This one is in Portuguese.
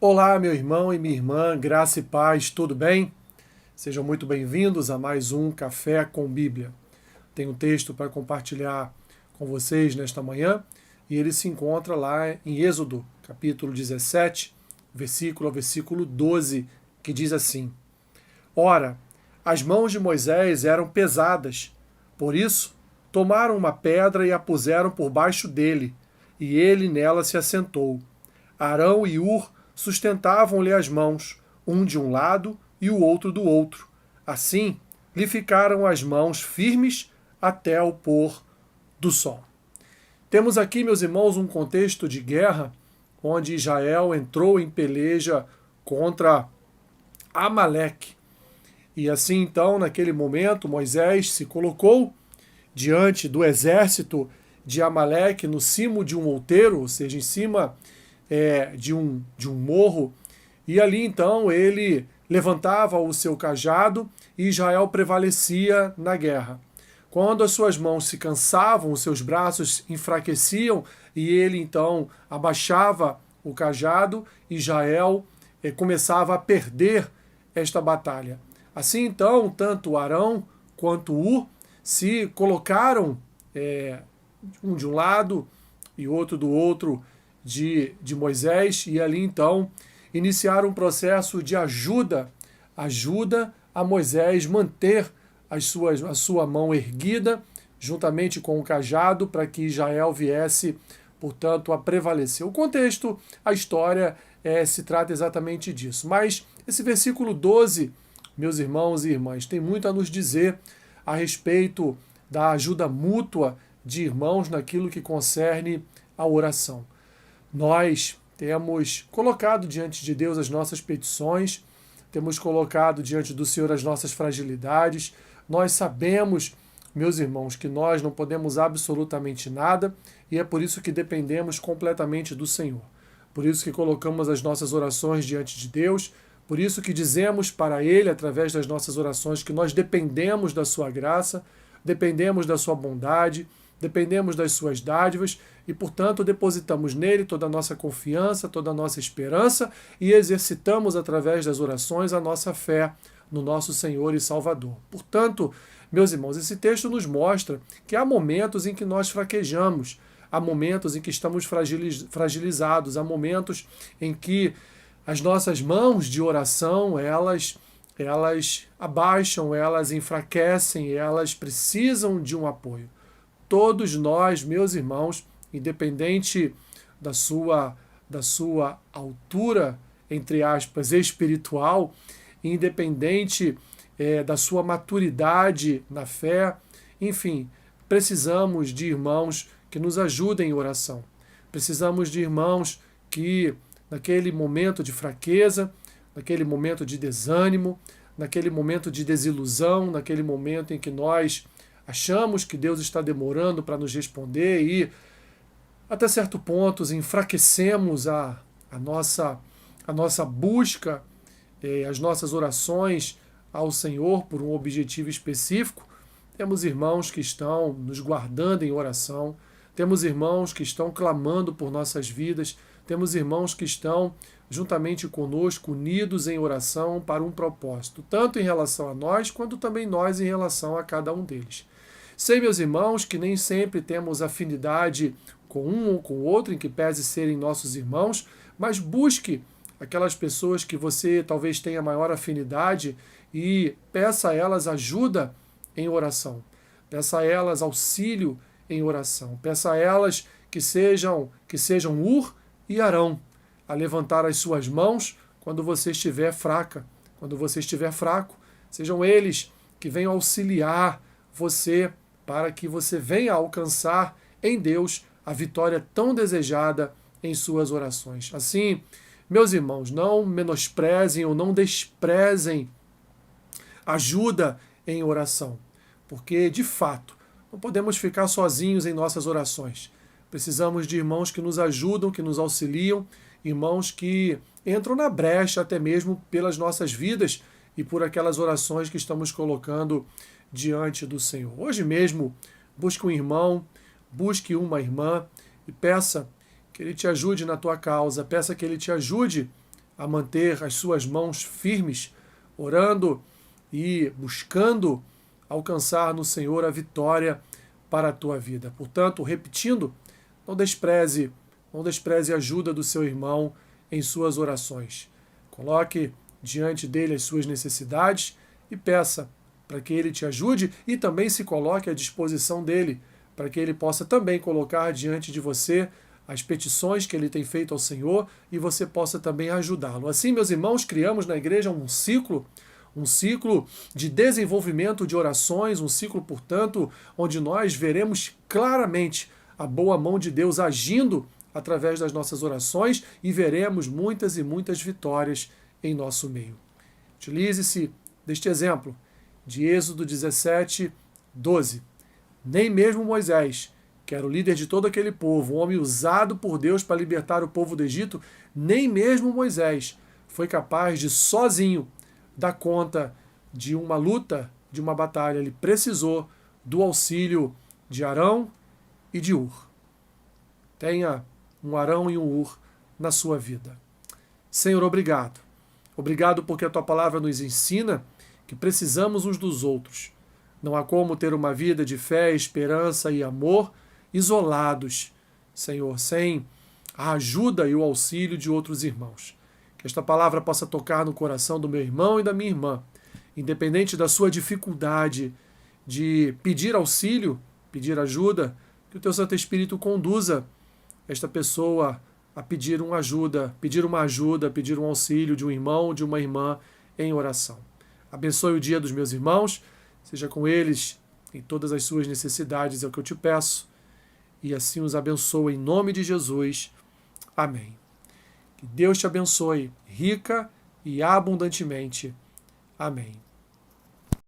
Olá, meu irmão e minha irmã, graça e paz, tudo bem? Sejam muito bem-vindos a mais um Café com Bíblia. Tenho um texto para compartilhar com vocês nesta manhã e ele se encontra lá em Êxodo, capítulo 17, versículo ao versículo 12, que diz assim: Ora, as mãos de Moisés eram pesadas, por isso tomaram uma pedra e a puseram por baixo dele, e ele nela se assentou. Arão e Ur sustentavam-lhe as mãos, um de um lado e o outro do outro. Assim, lhe ficaram as mãos firmes até o pôr do sol. Temos aqui, meus irmãos, um contexto de guerra, onde Israel entrou em peleja contra Amaleque. E assim, então, naquele momento, Moisés se colocou diante do exército de Amaleque no cimo de um outeiro, ou seja, em cima de um morro, e ali então ele levantava o seu cajado e Israel prevalecia na guerra. Quando as suas mãos se cansavam, os seus braços enfraqueciam e ele então abaixava o cajado, Israel começava a perder esta batalha. Assim então, tanto Arão quanto Ur se colocaram um de um lado e outro do outro de Moisés, e ali então iniciaram um processo de ajuda a Moisés manter a sua mão erguida, juntamente com o cajado, para que Israel viesse, portanto, a prevalecer. O contexto, a história, se trata exatamente disso. Mas esse versículo 12, meus irmãos e irmãs, tem muito a nos dizer a respeito da ajuda mútua de irmãos naquilo que concerne a oração. Nós temos colocado diante de Deus as nossas petições, temos colocado diante do Senhor as nossas fragilidades. Nós sabemos, meus irmãos, que nós não podemos absolutamente nada e é por isso que dependemos completamente do Senhor. Por isso que colocamos as nossas orações diante de Deus, por isso que dizemos para Ele, através das nossas orações, que nós dependemos da Sua graça, dependemos da Sua bondade, dependemos das Suas dádivas e, portanto, depositamos nele toda a nossa confiança, toda a nossa esperança e exercitamos através das orações a nossa fé no nosso Senhor e Salvador. Portanto, meus irmãos, esse texto nos mostra que há momentos em que nós fraquejamos, há momentos em que estamos fragilizados, há momentos em que as nossas mãos de oração, elas abaixam, elas enfraquecem, elas precisam de um apoio. Todos nós, meus irmãos, independente da sua altura, entre aspas, espiritual, independente da sua maturidade na fé, enfim, precisamos de irmãos que nos ajudem em oração. Precisamos de irmãos que, naquele momento de fraqueza, naquele momento de desânimo, naquele momento de desilusão, naquele momento em que nós achamos que Deus está demorando para nos responder e, até certo ponto, enfraquecemos a nossa busca, as nossas orações ao Senhor por um objetivo específico. Temos irmãos que estão nos guardando em oração, temos irmãos que estão clamando por nossas vidas, temos irmãos que estão juntamente conosco, unidos em oração para um propósito, tanto em relação a nós, quanto também nós em relação a cada um deles. Sei, meus irmãos, que nem sempre temos afinidade com um ou com o outro, em que pese serem nossos irmãos, mas busque aquelas pessoas que você talvez tenha maior afinidade e peça a elas ajuda em oração. Peça a elas auxílio em oração. Peça a elas que sejam Ur e Arão a levantar as suas mãos quando você estiver fraca, quando você estiver fraco. Sejam eles que venham auxiliar você para que você venha alcançar em Deus a vitória tão desejada em suas orações. Assim, meus irmãos, não menosprezem ou não desprezem ajuda em oração, porque, de fato, não podemos ficar sozinhos em nossas orações. Precisamos de irmãos que nos ajudam, que nos auxiliam, irmãos que entram na brecha até mesmo pelas nossas vidas e por aquelas orações que estamos colocando diante do Senhor. Hoje mesmo, busque um irmão, busque uma irmã e peça que ele te ajude na tua causa, peça que ele te ajude a manter as suas mãos firmes, orando e buscando alcançar no Senhor a vitória para a tua vida. Portanto, repetindo, não despreze a ajuda do seu irmão em suas orações. Coloque diante dele as suas necessidades e peça para que ele te ajude e também se coloque à disposição dele, para que ele possa também colocar diante de você as petições que ele tem feito ao Senhor e você possa também ajudá-lo. Assim, meus irmãos, criamos na igreja um ciclo de desenvolvimento de orações, um ciclo, portanto, onde nós veremos claramente a boa mão de Deus agindo através das nossas orações e veremos muitas e muitas vitórias em nosso meio. Utilize-se deste exemplo de Êxodo 17, 12. Nem mesmo Moisés, que era o líder de todo aquele povo, um homem usado por Deus para libertar o povo do Egito, nem mesmo Moisés foi capaz de sozinho dar conta de uma luta, de uma batalha. Ele precisou do auxílio de Arão e de Hur. Tenha um Arão e um Hur na sua vida. Senhor, obrigado. Obrigado porque a tua palavra nos ensina que precisamos uns dos outros. Não há como ter uma vida de fé, esperança e amor isolados, Senhor, sem a ajuda e o auxílio de outros irmãos. Que esta palavra possa tocar no coração do meu irmão e da minha irmã, independente da sua dificuldade de pedir auxílio, pedir ajuda, que o teu Santo Espírito conduza esta pessoa a pedir uma ajuda, pedir um auxílio de um irmão, de uma irmã em oração. Abençoe o dia dos meus irmãos, seja com eles em todas as suas necessidades, é o que eu te peço, e assim os abençoe em nome de Jesus. Amém. Que Deus te abençoe rica e abundantemente. Amém.